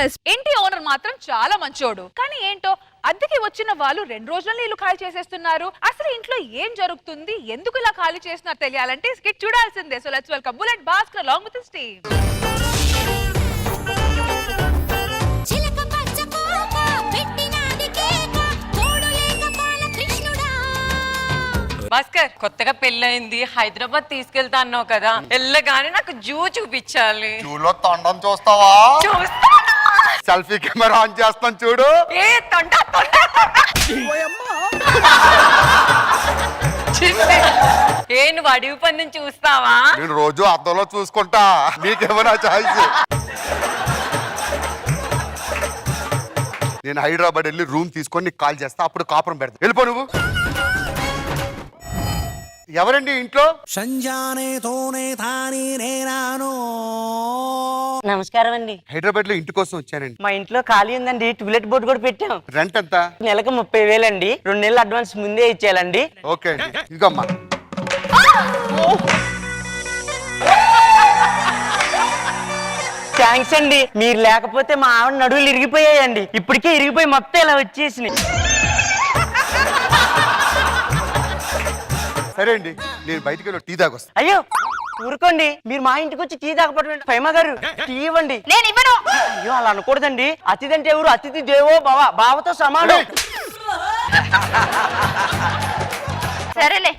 Business. ఇంటి owner మాత్రం చాలా మంచోడు, కానీ ఏంటో అద్దెకి వచ్చిన వాళ్ళు 2 రోజుల్లో ఇల్లు ఖాళీ చేసేస్తున్నారు. అసలు ఇంట్లో ఏం జరుగుతుంది, ఎందుకు ఇలా ఖాళీ చేస్తున్నారు తెలియాలంటే స్కిట్ చూడాల్సిందే. So let's welcome bullet Bhaskar along with his team. Bhaskar, కొత్తగా పెళ్ళయింది, హైదరాబాద్ తీసుకెళ్తా అన్నావు కదా, వెళ్ళగానే నాకు జూ చూపించాలి. జూలో తొండం చూస్తావా? చూస్తా. సెల్ఫీ కెమెరా ఆన్ చేస్తాను చూడు. ఏ తొండ తొండ ఏ నువ్వు అడవి పందిని చూస్తావా? నేను రోజు అద్దంలో చూసుకుంటా, నీకేమైనా చాయిస్? నేను హైదరాబాద్ వెళ్ళి రూమ్ తీసుకొని నీకు కాల్ చేస్తా, అప్పుడు కాపురం పెడతా. వెళ్ళిపో నువ్వు. ఎవరండి ఇంట్లో? నమస్కారం అండి. హైదరాబాద్ లో ఇంటి కోసం వచ్చానండి. మా ఇంట్లో ఖాళీ ఉందండి, టూలెట్ బోర్డు కూడా పెట్టాం. రెంట్ ఎంత? నెలకు 30,000 అండి. 2 నెలలు అడ్వాన్స్ ముందే ఇచ్చేయాలండి. ఓకే అండి, ఇదిగమ్మా. థ్యాంక్స్ అండి. మీరు లేకపోతే మా ఆవిడ నడువులు ఇరిగిపోయాయండి. ఇప్పటికే ఇరిగిపోయి మొత్తం ఇలా వచ్చేసినాయి. సరే అండి, నేను బయటికి వెళ్ళి టీ తాగొస్తా. అయ్యో ఊరుకోండి, మీరు మా ఇంటికి వచ్చి టీ తాగపడం ఫైమా గారు, టీ ఇవ్వండి. నేను ఇవ్వను. అయ్యో అలా అనకూడదండి. అతిథి అంటే ఎవరు? అతిథి దేవో భవ, బావతో సమానం. సరేలే,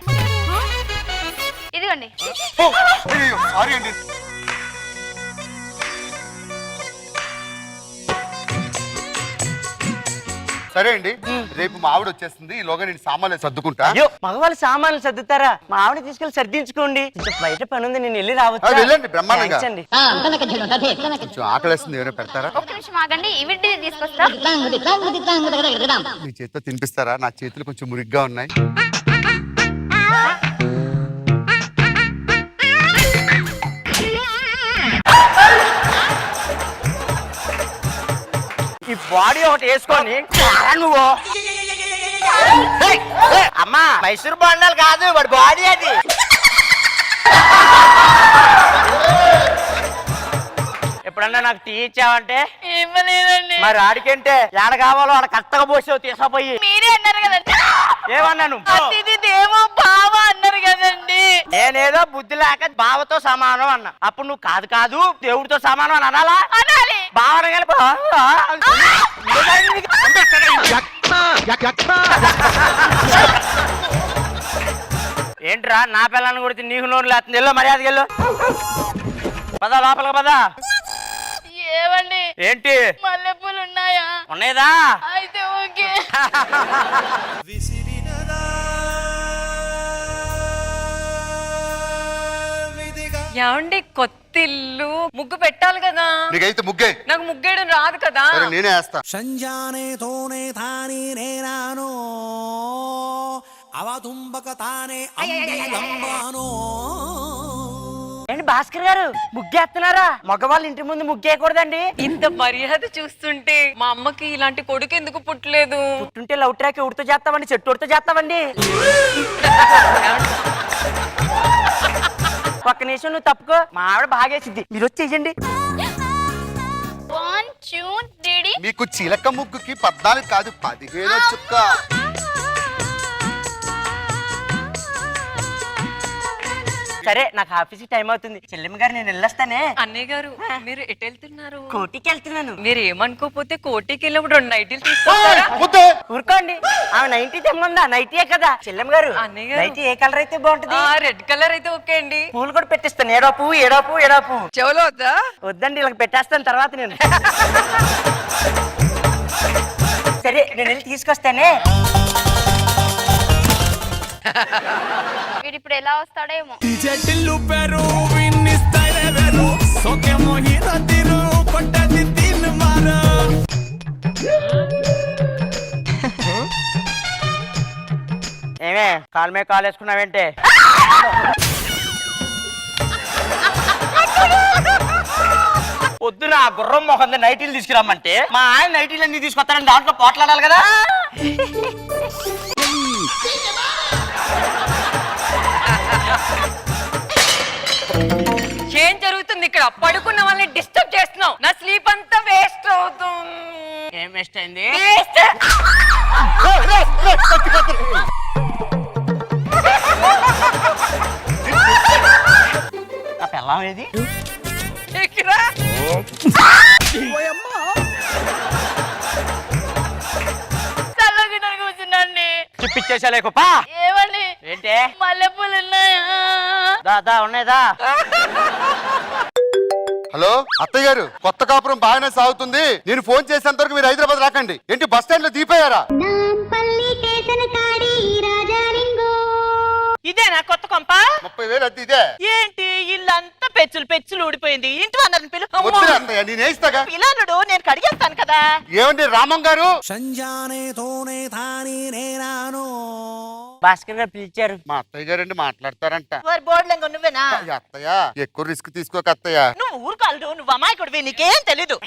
ఇదిగోండి. సారీ అండి. సరే అండి, రేపు మా ఆవిడ వచ్చేస్తుంది, ఈలోగా నేను సామాన్లు సర్దుకుంటా. అయ్యో మగవాళ్ళు సామాన్లు సర్దుతారా? మా ఆవిడ తీసుకెళ్లి సర్దించుకోండి. బయట పని ఉంది, నేను వెళ్ళి రావచ్చు. వెళ్ళండి, బ్రహ్మాండంగా. అండి. కొంచెం ఆకలేస్తుంది, ఏమైనా పెడతారా? ఒక్క నిమిషం ఆగండి, ఇవిడి తీసుకొస్తా. మీ చేతితో తినిపిస్తారా? నా చేతులు కొంచెం మురిగ్గా ఉన్నాయి. ఈ బాడీ ఒకటి వేసుకొని నువ్వు అమ్మా మైసూర్ బొండాలు కాదు, వాడి బాడీ అది. ఎప్పుడన్నా నాకు టీ ఇచ్చావంటే ఇవ్వలేదండి. మరి ఆడికంటే ఏడ కావాలో ఆడ కరెక్ట్గా పోసావు, తీసుకుపోయి. మీరే అన్నారు కదండి. ఏమన్నాను? అతిథి దేవో బావ అన్నారు కదండి. నేనేదో బుద్ధి లేక బావతో సమానం అన్నా. అప్పుడు నువ్వు కాదు కాదు దేవుడితో సమానం అని అనాలా? అనాలి. బావన ఏంట్రా నా పిల్లని కొడితే నీకు నోరు లేస్తుంది. వెళ్ళు, మర్యాదకి వెళ్ళు. పద లోపలికి పద. ఏవండి, ఏంటి? మల్లెపూలు ఉన్నాయా? ఉన్నాయిదా? అయితే ఓకే. ఏమండి, కొత్త ఇల్లు ముగ్గు పెట్టాలి కదా. నీకైతే ముగ్గే. నాకు ముగ్గేయడం రాదు కదా. సరే నేనే వేస్తా. ఏంటి భాస్కర్ గారు ముగ్గేస్తున్నారా? మగవాళ్ళు ఇంటి ముందు ముగ్గేయకూడదండి. ఇంత మర్యాద చూస్తుంటే మా అమ్మకి ఇలాంటి కొడుకు ఎందుకు పుట్టలేదు? పుట్టుంటే లవ్ ట్రాక్ ఉడితో చేస్తామండి, చెట్టు ఉడితో చేస్తామండి. ఒక్క నిమిషం నువ్వు తప్పుకో, మా ఆవిడ బాగేసిద్ది. మీరు వచ్చి చెయ్యండి. 1 2 3. మీకు చిలక ముగ్గుకి 14 కాదు 15 చుక్క. సరే నాకు ఆఫీస్కి టైం అవుతుంది. చెల్లెమ్మ గారు నేను వెళ్ళొస్తానే. అన్నయ్య గారు, మీరు ఎటు వెళ్తున్నారు? కోటికి వెళ్తున్నాను. మీరు ఏమనుకోపోతే కోటికి వెళ్ళినప్పుడు 2 నైటీలు తీసుకొస్తారా? ఊరుకోండి, ఆమె 90 తెమ్మందా? నైటీయే కదా. చెల్లెమ్మ గారు అన్నయ్య గారు, నైటీ ఏ కలర్ అయితే బాగుంటుంది? రెడ్ కలర్ అయితే ఓకే అండి. పూలు కూడా పెట్టిస్తాను. ఏడో పువ్వు ఏడో పువ్వు ఏడో పువ్వు. చెవులో వద్దా? వద్దండి, ఇలా పెట్టేస్తాను తర్వాత నేను. సరే నేను వెళ్ళి తీసుకొస్తానే. వీడు ఇప్పుడు ఎలా వస్తాడేమో. ఏమే కాలు మీద కాలు వేసుకున్నావేంటే? పొద్దున గుర్రం మొహం నైటీలు తీసుకురమ్మంటే మా ఆయన నైటీలు అన్ని తీసుకొస్తారని దాంట్లో పోట్లాడాలి కదా. ఏం జరుగుతుంది ఇక్కడ? పడుకున్న వాళ్ళని డిస్టర్బ్ చేస్తున్నావు. చేస్తున్నావు. నా స్లీప్ అంతా వేస్ట్ అవుతుంది. ఏం వేస్ట్ అయింది? వేస్ట్. నా పెళ్ళాం ఏది? ఎక్కరా? చల్లగా కూర్చున్నాండి. చూపించేసా లేకపో ఏమండి ఏంటే? మల్లెపూలు ఉన్నాయా? దా ఉన్నాయిదా? హలో అత్తయ్య గారు, కొత్త కాపురం బాగానే సాగుతుంది. నేను ఫోన్ చేసేంత వరకు మీరు హైదరాబాద్ రాకండి. ఏంటి బస్ స్టాండ్ లో దిగిపోయారా? ఇదేనా కొత్త కొంప? 30,000 అద్దె ఇదే. ఏంటి ఇల్లంతా పెచ్చులు ఊడిపోయింది. ఇంటి వాళ్ళని పిలు. వద్దులే అత్తయ్య, నేను వేయిస్తాగా. పిల్లనుడు నేను కడిగేస్తాను కదా. ఏమండి రామం గారు? భాస్కర్ గారు పిలిచారు. మా అత్తయ్య గారు అండి మాట్లాడతారంట. బోర్డులంగా నువ్వేనా? అత్తయ్య ఎక్కువ రిస్క్ తీసుకోక అత్తయ్య. నువ్వు ఊరుకాలు, నువ్వు అమాయకుడివి, నీకేం తెలీదు.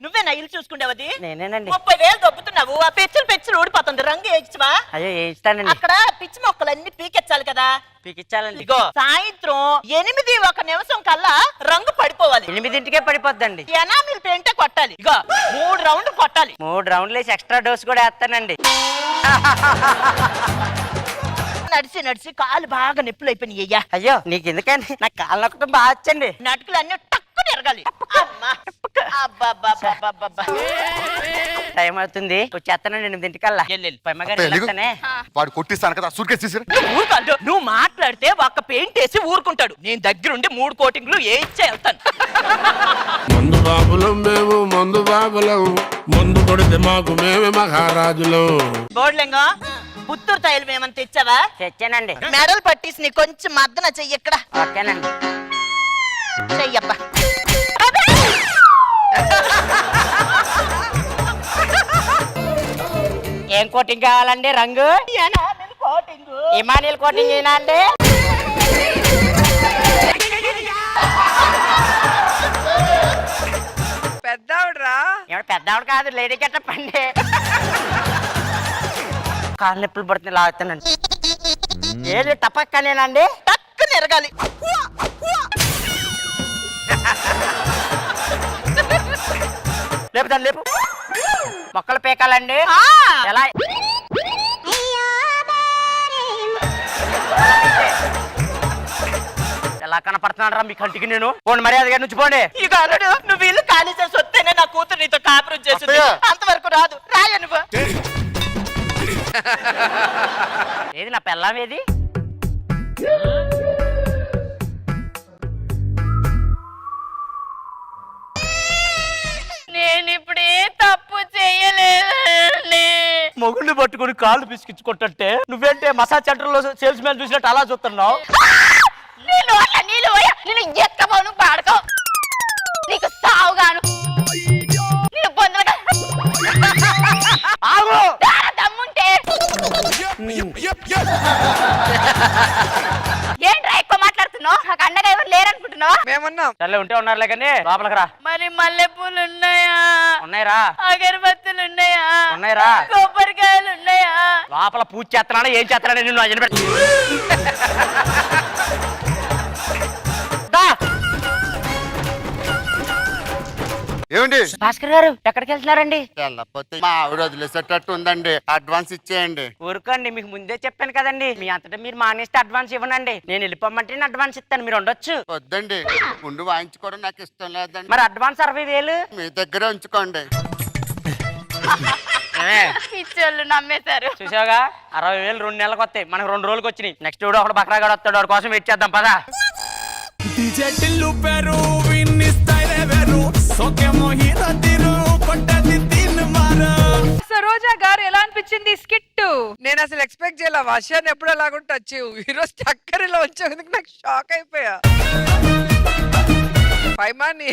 నువ్వేనా ఇల్లు చూసుకుండేవది? నేనేనండి. 30,000 దొబ్బుతున్నావు. ఆ పెచ్చులు ఊడిపోతుంది. రంగు వేయించవా? అయ్యో వేయిస్తానండి. అక్కడ పిచ్చి మొక్కలన్నీ పీకెచ్చాలి కదా. పీకెచ్చాలండి. ఇగో సాయంత్రం 8:01 కల్లా రంగు పడిపోవాలి. 8ంటికే పడిపోద్దండి. ఎనామిల్ పెయింటే కొట్టాలి. ఇగో 3 రౌండ్లు కొట్టాలి. 3 రౌండ్లు వేసి ఎక్స్ట్రా డోస్ కూడా వేస్తానండి. నడిచి కాలు బాగా నొప్పులు అయిపోయినాయి. అయ్యా అయ్యో నీకు ఎందుకండి, నాకు కాలు నొక్కడం బాగా వచ్చండి. నటుకులు అన్ని టక్కుని ఎరగాలి. టైం అవుతుంది, వచ్చేస్తానండి 8ంటికల్లా. వాడు కొట్టిస్తాను కదా, సూట్కేస్ తీసుకురా. నువ్వు మాట్లాడితే ఒక్క పెయింట్ వేసి ఊరుకుంటాడు. నేను దగ్గరుండి 3 కోటింగ్లు వేయించే వెళ్తాను. మందు బాబులం మేము, మందు బాబులం, మందు కొడితే మాకు మేమే మహారాజులం. బోర్డులేంగా పుత్తూరు తైలం ఏమని తెచ్చావా? తెచ్చానండి. మెడల్ పట్టేసి నీ కొంచెం మద్దన చెయ్యి. ఇక్కడ ఓకేనండి, చెయ్యబ్బా. ఏం కోటింగ్ కావాలండి? రంగు ఇమానియల్ కోటింగ్ అయినా అండి? పెద్దావిడ్రా. పెద్దవాడు కాదు, లేడీ గెటప్ అండి. కాళ్ళు నొప్పులు పడుతుంది, లాగుతానండి. ఏది టపక్కనేనండి? టక్కుని ఎరగాలి. లేపు దాన్ని లేపు. మొక్కలు పీకాలండి. ఎలా? ఎలా కనపడుతున్నాడు రా మీ కంటికి? నేను పోండి, మర్యాదగా నుంచి పోండి. ఇక అల్లుడు, నువ్వు ఇల్లు ఖాళీ చేసి వస్తేనే నా కూతురు నీతో కాపురం చేస్తుంది. అంతవరకు రాదు. రాయ నువ్వు. ఏది నా పెళ్ళాం ఏది? నేను ఇప్పుడు ఏ తప్పు చేయలేదండి. మొగుళ్ళు పట్టుకుని కాళ్ళు పిసికించుకుంటుంటే నువ్వేంటే మసాజ్ సెంటర్ లో సేల్స్ మ్యాన్ చూసినట్టు అలా చూస్తున్నావు? నీళ్ళు నేను ఎక్కబోను పాడుకో, నీకు సావుగాను, నేను పొందగా దమ్ముంటే ఏంట్రా ఎక్కువ మాట్లాడుతున్నావు? నాకు అండగా ఎవరు లేరనుకుంటున్నావు? మేమున్నాం. సర్లే ఉంటే ఉన్నారులే కానీ లోపలికి రా. మరి మల్లెపూలు ఉన్నాయా? ఉన్నాయిరా. అగరబత్తులు ఉన్నాయా? ఉన్నాయిరా. కొబ్బరికాయలు ఉన్నాయా? లోపల పూజ చేస్తున్నానా ఏం చేస్తున్నానా నిన్ను అజనబెట్టి. ఏమండి భాస్కర్ గారు ఎక్కడికి వెళ్తున్నారండి? వెళ్ళకపోతే మా ఆవిడ వదిలేసేటట్టు ఉందండి. అడ్వాన్స్ ఇచ్చేయండి. ఊరుకోండి, మీకు ముందే చెప్పాను కదండి. మీ అంతటా మీరు మానేస్తే అడ్వాన్స్ ఇవ్వనండి. నేను వెళ్ళిపోమంటే నేను అడ్వాన్స్ ఇస్తాను, మీరు ఉండొచ్చు. వద్దండి, ముందు వాయించుకోవడం నాకు ఇష్టం లేదండి. మరి అడ్వాన్స్ 60,000 మీ దగ్గరే ఉంచుకోండి. పిచ్చోళ్ళు నమ్మేశారు. చూసావుగా, 60,000 2 నెలలకు వస్తాయి. మనకు 2 రోజులకు వచ్చినాయి. నెక్స్ట్ వీడు ఒకడు బక్రాగాడు వస్తాడు, వాడి కోసం వెయిట్ చేద్దాం పదా. సరోజా గారు ఎలా అనిపించింది స్కిట్? నేను అసలు ఎక్స్పెక్ట్ చేయాల వర్షాన్ని ఎప్పుడు అలాగుంటే వచ్చేవు. ఈరోజు చక్కరలో వచ్చేందుకు నాకు షాక్ అయిపోయా. పైమాని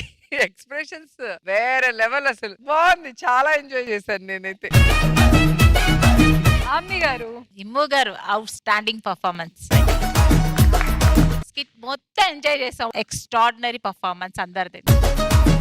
ఎక్స్ప్రెషన్స్ వేరే లెవెల్, అసలు బాగుంది. చాలా ఎంజాయ్ చేశాను నేనైతే. అమ్మి గారు, ఇమ్ము గారు అవుట్ స్టాండింగ్ పర్ఫార్మెన్స్. స్కిట్ మొత్తం ఎంజాయ్ చేసాం. ఎక్స్ట్రాడినరీ పర్ఫార్మెన్స్ అందరిది.